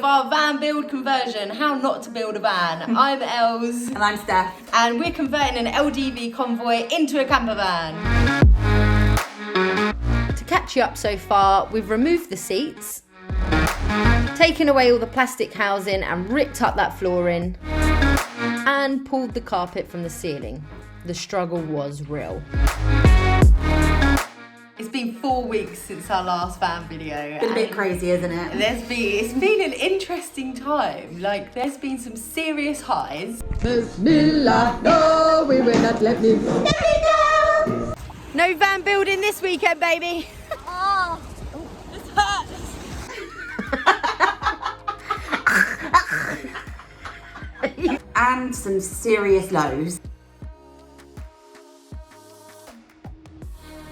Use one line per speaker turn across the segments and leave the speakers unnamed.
our van build conversion, how not to build a van. I'm Els.
And I'm Steph.
And we're converting an LDV Convoy into a camper van. To catch you up so far, we've removed the seats, taken away all the plastic housing and ripped up that flooring, and pulled the carpet from the ceiling. The struggle was real. It's been 4 weeks since our last van video.
Been a bit crazy, isn't it?
It's been an interesting time. Like, there's been some serious highs.
Bismillah, no, we will not let me go.
Let me go! No van building this weekend, baby.
Oh, this hurts. And some serious lows.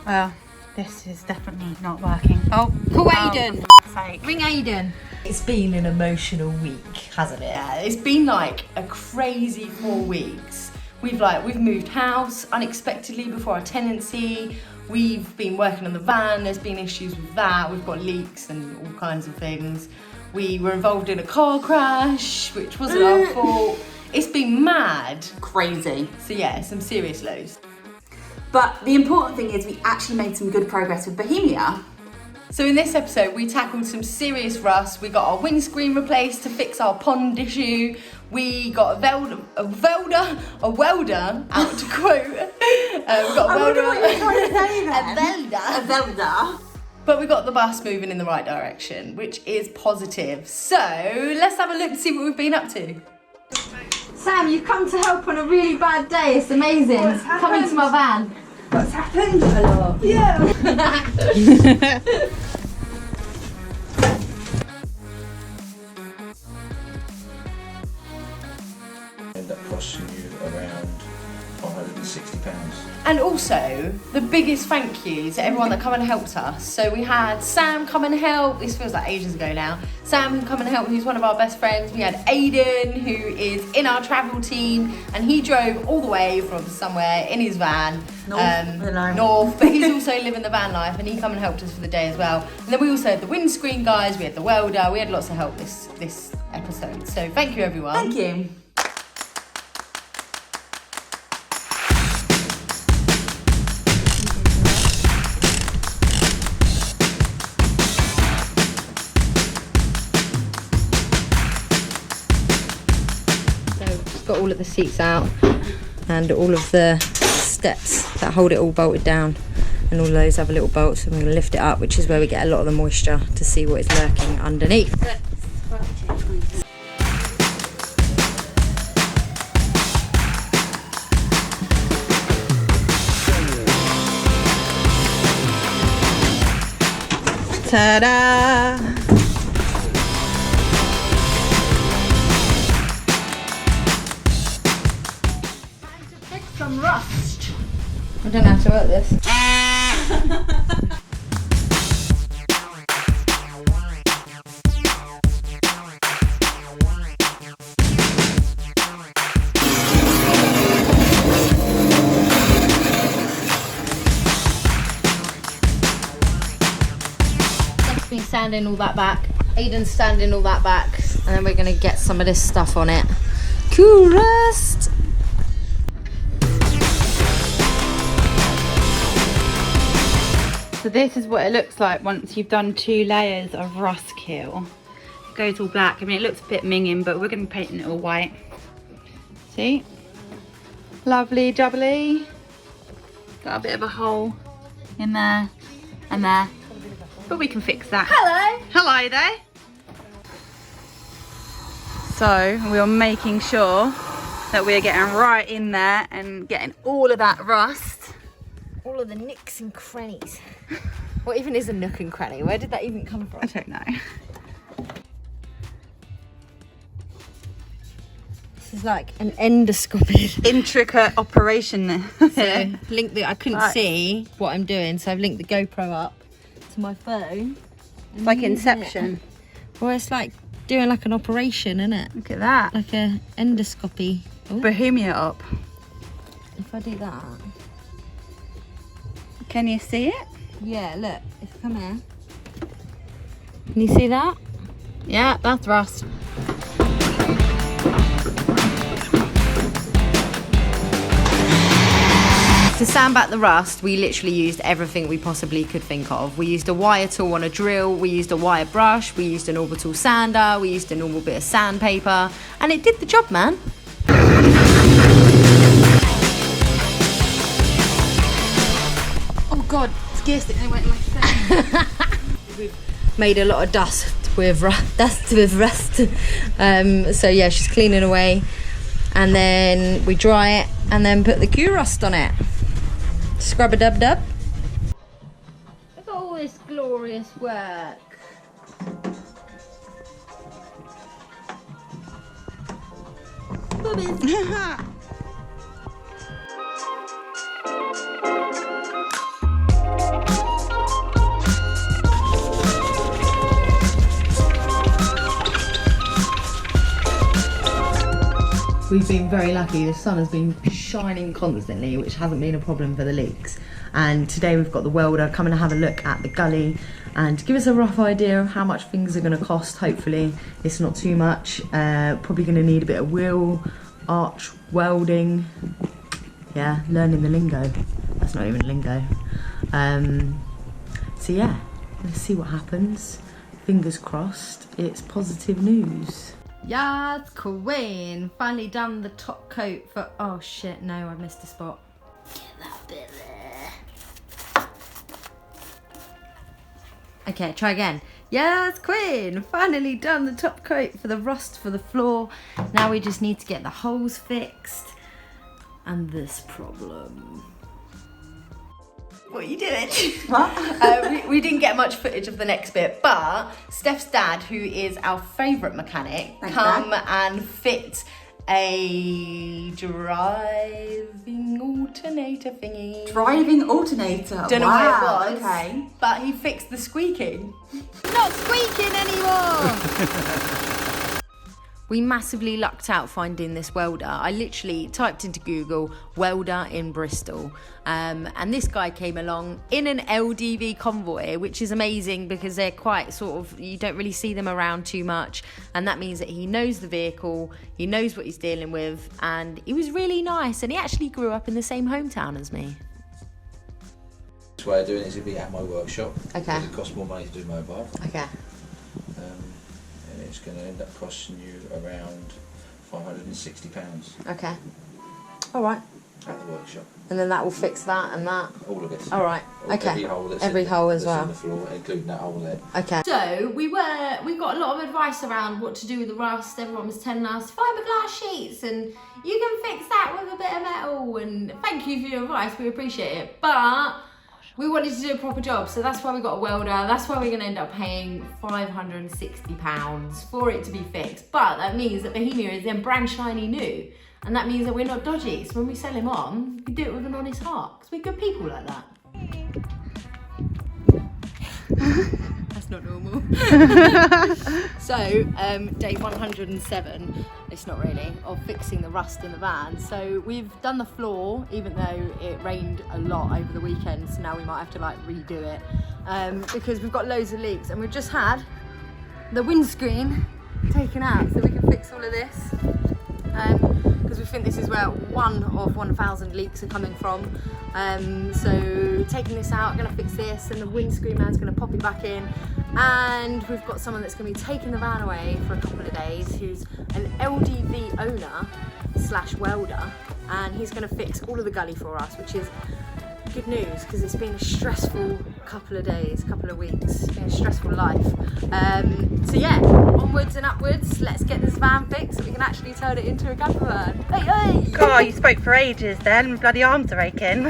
Well, this is definitely not working. Oh,
Call Aiden.
Sake.
Ring Aiden. It's been an emotional week, hasn't it? Yeah, it's been like a crazy 4 weeks. We've moved house unexpectedly before our tenancy. We've been working on the van. There's been issues with that. We've got leaks and all kinds of things. We were involved in a car crash, which wasn't our fault. It's been mad.
Crazy.
So yeah, some serious lows.
But the important thing is we actually made some good progress with Bohemia.
So in this episode, we tackled some serious rust. We got our windscreen replaced to fix our pond issue. We got a welder out to quote. We got a welder.
What you're trying to say then.
A welder.
A welder.
But we got the bus moving in the right direction, which is positive. So let's have a look to see what we've been up to.
Sam, you've come to help on a really bad day. It's amazing. Come into my van.
What's happened? Hello. Yeah.
End up costing you around £560.
And also, the biggest thank you to everyone that come and helped us. So we had Sam come and help. This feels like ages ago now. Sam come and help, who's one of our best friends. We had Aiden, who is in our travel team, and he drove all the way from somewhere in his van. North, but he's also living the van life, and he come and helped us for the day as well. And then we also had the windscreen guys, we had the welder, we had lots of help this episode. So thank you, everyone.
Thank you.
Got all of the seats out and all of the steps that hold it all bolted down, and all of those have a little bolt, so I'm going to lift it up, which is where we get a lot of the moisture to see what is lurking underneath.
Ta-da!
Some rust.
I don't know how to work this. Steph's been sanding all that back. Aiden's standing all that back. And then we're going to get some of this stuff on it. Cool rust!
So this is what it looks like once you've done 2 layers of rust kill. It goes all black. I mean, it looks a bit minging, but we're going to paint it all white. See? Lovely jubbly. Got a bit of a hole in there and there. But we can fix that.
Hello.
Hello there. So we're making sure that we're getting right in there and getting all of that rust.
All of the nicks and crannies. What even is a nook and cranny? Where did that even come from?
I don't know.
This is like an endoscopy.
Intricate operation there.
So link the, I couldn't see what I'm doing, so I've linked the GoPro up to my phone.
It's like Inception.
Well, it's like doing like an operation, isn't it?
Look at that.
Like a endoscopy. Ooh.
Bohemia up.
If I do that.
Can you see it?
Yeah, look. If I come here. Can you see that?
Yeah, that's rust.
To sand back the rust, we literally used everything we possibly could think of. We used a wire tool on a drill, we used a wire brush, we used an orbital sander, we used a normal bit of sandpaper, and it did the job, man.
Oh God, gear stick, they went in my face.
We've made a lot of dust with rust. So yeah, she's cleaning away, and then we dry it, and then put the Q rust on it. Scrub a dub dub.
Look at all this glorious work.
We've been very lucky. The sun has been shining constantly, which hasn't been a problem for the leaks. And today we've got the welder coming to have a look at the gully and give us a rough idea of how much things are going to cost. Hopefully it's not too much. Probably going to need a bit of wheel arch welding. Yeah, learning the lingo. That's not even lingo. So yeah, let's see what happens. Fingers crossed it's positive news.
Yes, Queen. Finally done the top coat for... Oh shit, no, I missed a spot. Get that bit there. Okay, try again. Yes, Queen. Finally done the top coat for the rust for the floor. Now we just need to get the holes fixed. And this problem.
What are you doing? We didn't get much footage of the next bit, but Steph's dad, who is our favourite mechanic, come and fit a driving alternator thingy.
Driving alternator.
Don't know what it was.
Okay.
But he fixed the squeaking.
Not squeaking anymore.
We massively lucked out finding this welder. I literally typed into Google welder in Bristol, and this guy came along in an LDV convoy, which is amazing because they're quite sort of, you don't really see them around too much, and that means that he knows the vehicle, he knows what he's dealing with, and he was really nice, and he actually grew up in the same hometown as me.
This way of doing it is to be at my workshop.
Okay.
Because it costs more money to do mobile.
Okay.
And it's going to end up costing you around £560
Okay. All right.
at the workshop.
And then that will fix that and that.
All of it.
All right. Okay.
Every hole that's
Every hole as well.
on the floor, including that hole there.
Okay.
So we got a lot of advice around what to do with the rust. Everyone was telling us fiberglass sheets and you can fix that with a bit of metal, and thank you for your advice, we appreciate it. But we wanted to do a proper job, so that's why we got a welder. That's why we're going to end up paying £560 for it to be fixed. But that means that Bohemia is then brand shiny new, and that means that we're not dodgy. So when we sell him on, we do it with an honest heart, because we're good people like that. That's not normal. So, day 107, it's not really, of fixing the rust in the van. So we've done the floor, even though it rained a lot over the weekend, so now we might have to like redo it, because we've got loads of leaks, and we've just had the windscreen taken out so we can fix all of this. Because we think this is where one of 1,000 leaks are coming from. So taking this out, going to fix this, and the windscreen man's going to pop it back in. And we've got someone that's going to be taking the van away for a couple of days, who's an LDV owner / welder, and he's going to fix all of the gully for us, which is good news because it's been a stressful couple of days, couple of weeks. It's been a stressful life. So yeah, onwards and upwards. Let's get this van fixed so we can actually turn it into a campervan. Hey, hey!
God, you spoke for ages then. My bloody arms are aching.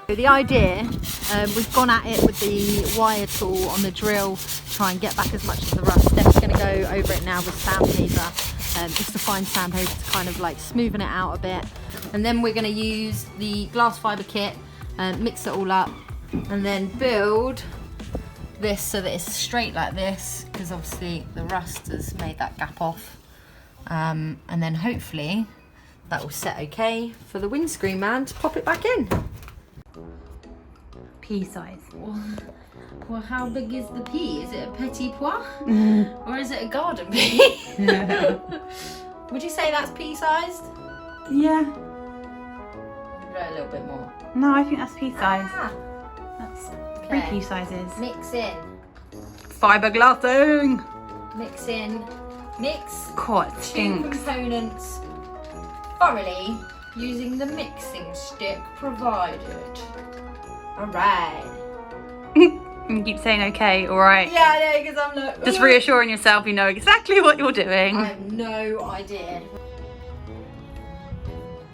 The idea, we've gone at it with the wire tool on the drill, try and get back as much of the rust. Steph's going to go over it now with sandpaper, just to find sandpaper to kind of like smoothen it out a bit. And then we're going to use the glass fibre kit, mix it all up, and then build this so that it's straight like this, because obviously the rust has made that gap off. And then hopefully that will set okay for the windscreen man to pop it back in.
Pea size.
Well, how big is the pea? Is it a petit pois? Or is it a garden pea? Would you say that's pea sized?
Yeah.
Go a little bit more.
No, I think that's pea size.
Ah,
That's 3
okay.
pea sizes.
Mix in.
Fiberglassing.
Mix in. Mix
God, it
2
stinks.
components thoroughly using the mixing stick provided. Alright.
You keep saying okay, alright.
Yeah, I know, because I'm like...
Just reassuring yourself you know exactly what you're doing.
I have no idea.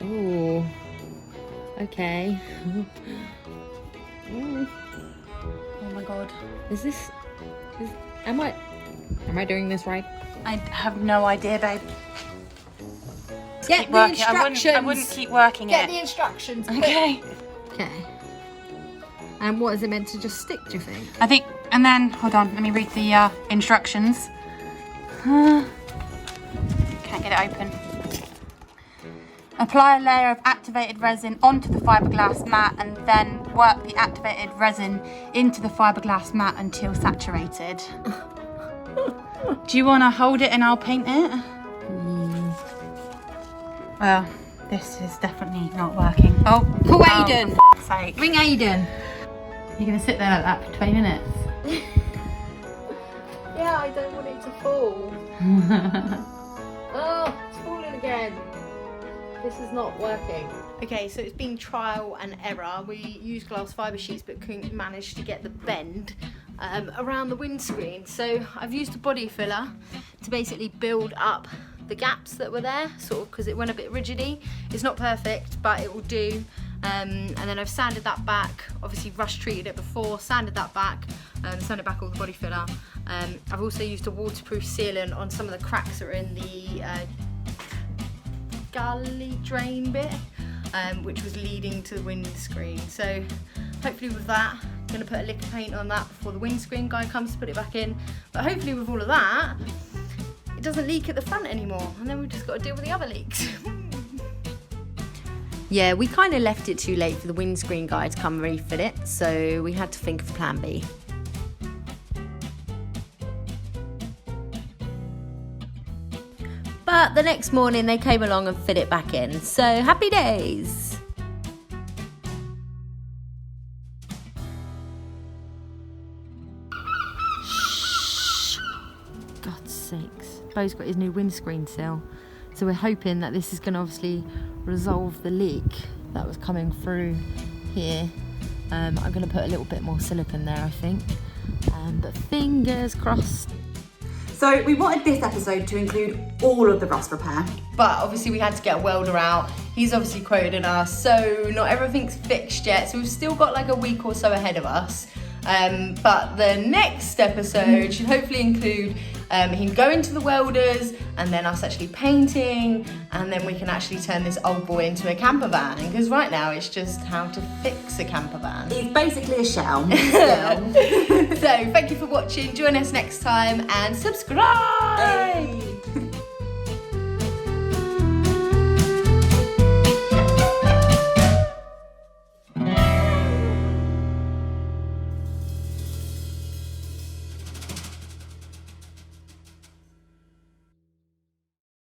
Ooh. Okay. Oh my god. Am I doing this right?
I have no idea, babe.
Get
Keep
the
working.
instructions.
I wouldn't keep working
Get
it.
the instructions.
Okay.
Okay. And what is it meant to just stick, do you think?
I think, and then, hold on, let me read the instructions. Can't get it open. Apply a layer of activated resin onto the fiberglass mat and then work the activated resin into the fiberglass mat until saturated. Do you want to hold it and I'll paint it? Well, this is definitely not working. Oh,
Call
oh,
Aiden.
for f***'s sake.
Ring Aiden.
You're going to sit there like that for 20 minutes?
Yeah, I don't want it to fall. Oh, it's falling again. This is not working.
Okay, so it's been trial and error. We used glass fibre sheets but couldn't manage to get the bend around the windscreen. So I've used a body filler to basically build up the gaps that were there, sort of, because it went a bit rigidy. It's not perfect, but it will do. And then I've sanded that back, obviously rush treated it before, sanded that back, sanded back all the body filler. I've also used a waterproof sealant on some of the cracks that are in the gully drain bit, which was leading to the windscreen. So hopefully with that, I'm going to put a lick of paint on that before the windscreen guy comes to put it back in. But hopefully with all of that, it doesn't leak at the front anymore, and then we've just got to deal with the other leaks.
Yeah, we kind of left it too late for the windscreen guy to come refit it, so we had to think of plan B. But the next morning they came along and fit it back in, so happy days. Shh. God's sakes. Bo's got his new windscreen sill, so we're hoping that this is going to obviously resolve the leak that was coming through here. I'm going to put a little bit more silicone there, I think, but fingers crossed.
So we wanted this episode to include all of the rust repair.
But obviously we had to get a welder out. He's obviously quoted us, so not everything's fixed yet. So we've still got like a week or so ahead of us. But the next episode should hopefully include him going to the welders and then us actually painting, and then we can actually turn this old boy into a camper van, because right now it's just how to fix a camper van.
It's basically a shell.
So thank you for watching. Join us next time and subscribe.
Hey.